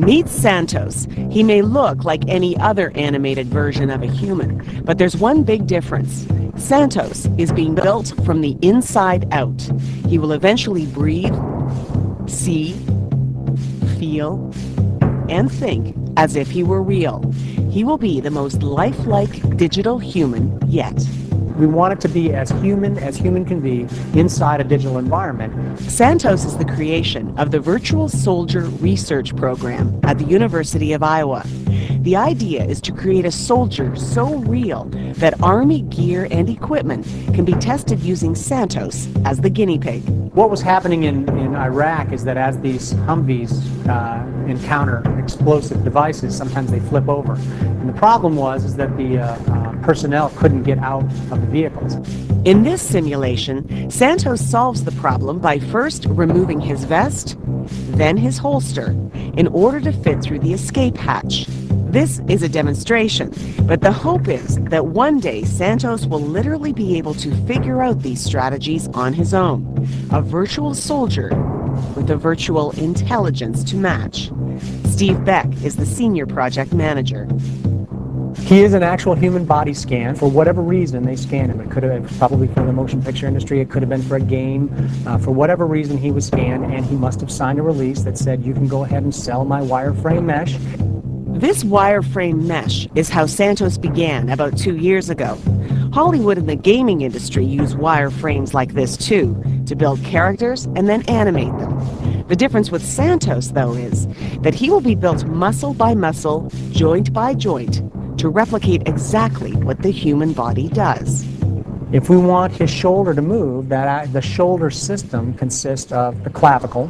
Meet Santos. He may look like any other animated version of a human, but there's one big difference. Santos is being built from the inside out. He will eventually breathe, see, feel, and think as if he were real. He will be the most lifelike digital human yet. We want it to be as human can be inside a digital environment. Santos is the creation of the Virtual Soldier Research Program at the University of Iowa. The idea is to create a soldier so real that Army gear and equipment can be tested using Santos as the guinea pig. What was happening in Iraq is that as these Humvees encounter explosive devices, sometimes they flip over. And the problem was that the personnel couldn't get out of the vehicles. In this simulation, Santos solves the problem by first removing his vest, then his holster, in order to fit through the escape hatch. This is a demonstration, but the hope is that one day Santos will literally be able to figure out these strategies on his own. A virtual soldier with a virtual intelligence to match. Steve Beck is the senior project manager. He is an actual human body scan. For whatever reason, they scanned him. It could have been probably for the motion picture industry. It could have been for a game. For whatever reason, he was scanned, and he must have signed a release that said, you can go ahead and sell my wireframe mesh. This wireframe mesh is how Santos began about 2 years ago. Hollywood and the gaming industry use wireframes like this too, to build characters and then animate them. The difference with Santos, though, is that he will be built muscle by muscle, joint by joint, to replicate exactly what the human body does. If we want his shoulder to move, the shoulder system consists of the clavicle.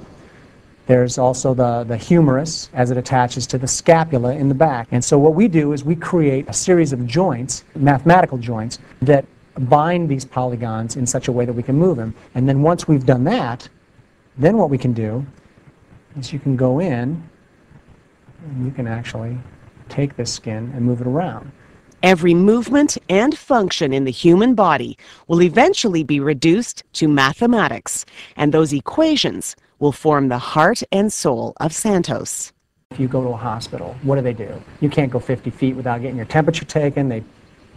There's also the humerus as it attaches to the scapula in the back. And so what we do is we create a series of joints, mathematical joints, that bind these polygons in such a way that we can move them. And then once we've done that, then what we can do is you can go in and you can actually take this skin and move it around. Every movement and function in the human body will eventually be reduced to mathematics, and those equations will form the heart and soul of Santos. If you go to a hospital, what do? You can't go 50 feet without getting your temperature taken. They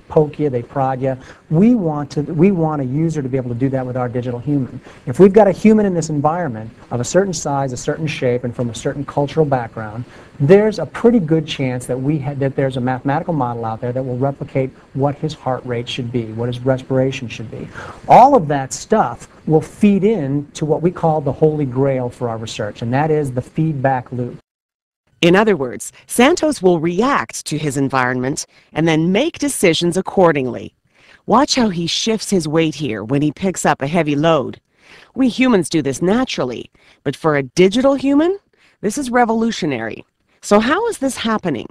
poke you, they prod you. We want a user to be able to do that with our digital human. If we've got a human in this environment of a certain size, a certain shape, and from a certain cultural background, there's a pretty good chance that there's a mathematical model out there that will replicate what his heart rate should be, what his respiration should be. All of that stuff will feed in to what we call the holy grail for our research, and that is the feedback loop. In other words, Santos will react to his environment and then make decisions accordingly. Watch how he shifts his weight here when he picks up a heavy load. We humans do this naturally, but for a digital human, this is revolutionary. So how is this happening?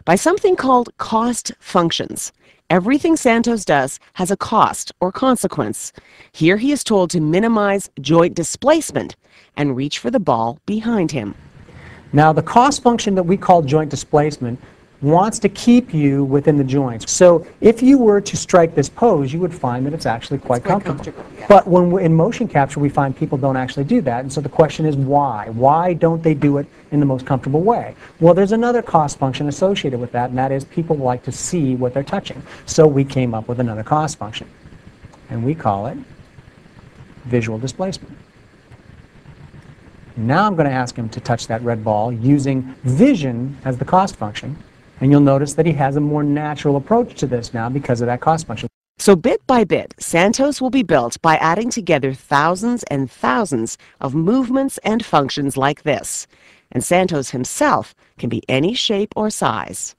By something called cost functions. Everything Santos does has a cost or consequence. Here he is told to minimize joint displacement and reach for the ball behind him. Now, the cost function that we call joint displacement wants to keep you within the joints. So if you were to strike this pose, you would find that it's actually quite comfortable. Yeah. But in motion capture, we find people don't actually do that. And so the question is why? Why don't they do it in the most comfortable way? Well, there's another cost function associated with that, and that is people like to see what they're touching. So we came up with another cost function, and we call it visual displacement. Now I'm going to ask him to touch that red ball using vision as the cost function. And you'll notice that he has a more natural approach to this now because of that cost function. So bit by bit, Santos will be built by adding together thousands and thousands of movements and functions like this. And Santos himself can be any shape or size.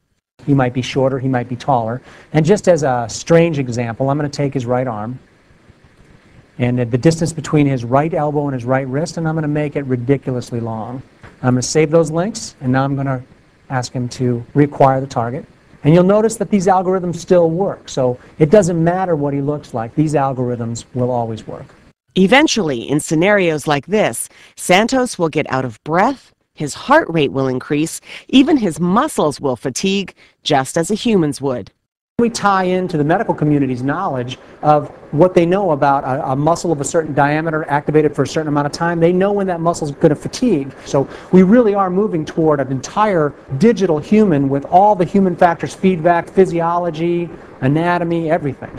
He might be shorter, he might be taller. And just as a strange example, I'm going to take his right arm and the distance between his right elbow and his right wrist, and I'm going to make it ridiculously long. I'm going to save those links, and now I'm going to ask him to reacquire the target. And you'll notice that these algorithms still work, so it doesn't matter what he looks like. These algorithms will always work. Eventually, in scenarios like this, Santos will get out of breath, his heart rate will increase, even his muscles will fatigue, just as a human's would. We tie into the medical community's knowledge of what they know about a muscle of a certain diameter activated for a certain amount of time. They know when that muscle is going to fatigue. So we really are moving toward an entire digital human with all the human factors, feedback, physiology, anatomy, everything.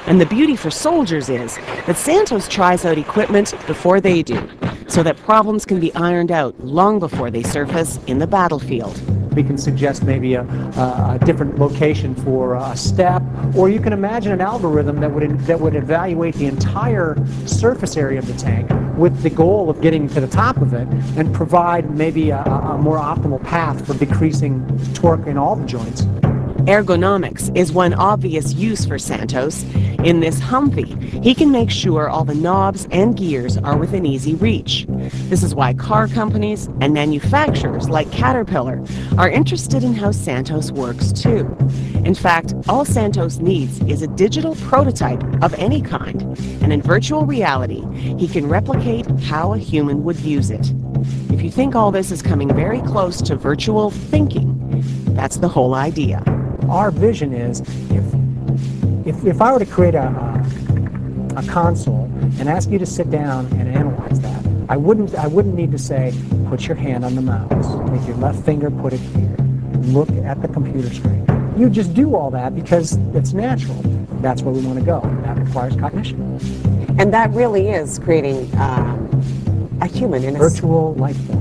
And the beauty for soldiers is that Santos tries out equipment before they do, so that problems can be ironed out long before they surface in the battlefield. We can suggest maybe a different location for a step, or you can imagine an algorithm that would evaluate the entire surface area of the tank with the goal of getting to the top of it and provide maybe a more optimal path for decreasing torque in all the joints. Ergonomics is one obvious use for Santos. In this Humvee, he can make sure all the knobs and gears are within easy reach. This is why car companies and manufacturers like Caterpillar are interested in how Santos works too. In fact, all Santos needs is a digital prototype of any kind, and in virtual reality, he can replicate how a human would use it. If you think all this is coming very close to virtual thinking, that's the whole idea. Our vision is if I were to create a console and ask you to sit down and analyze that, I wouldn't need to say, put your hand on the mouse, take your left finger, put it here, look at the computer screen. You just do all that because it's natural. That's where we want to go. That requires cognition. And that really is creating a human in a virtual life form.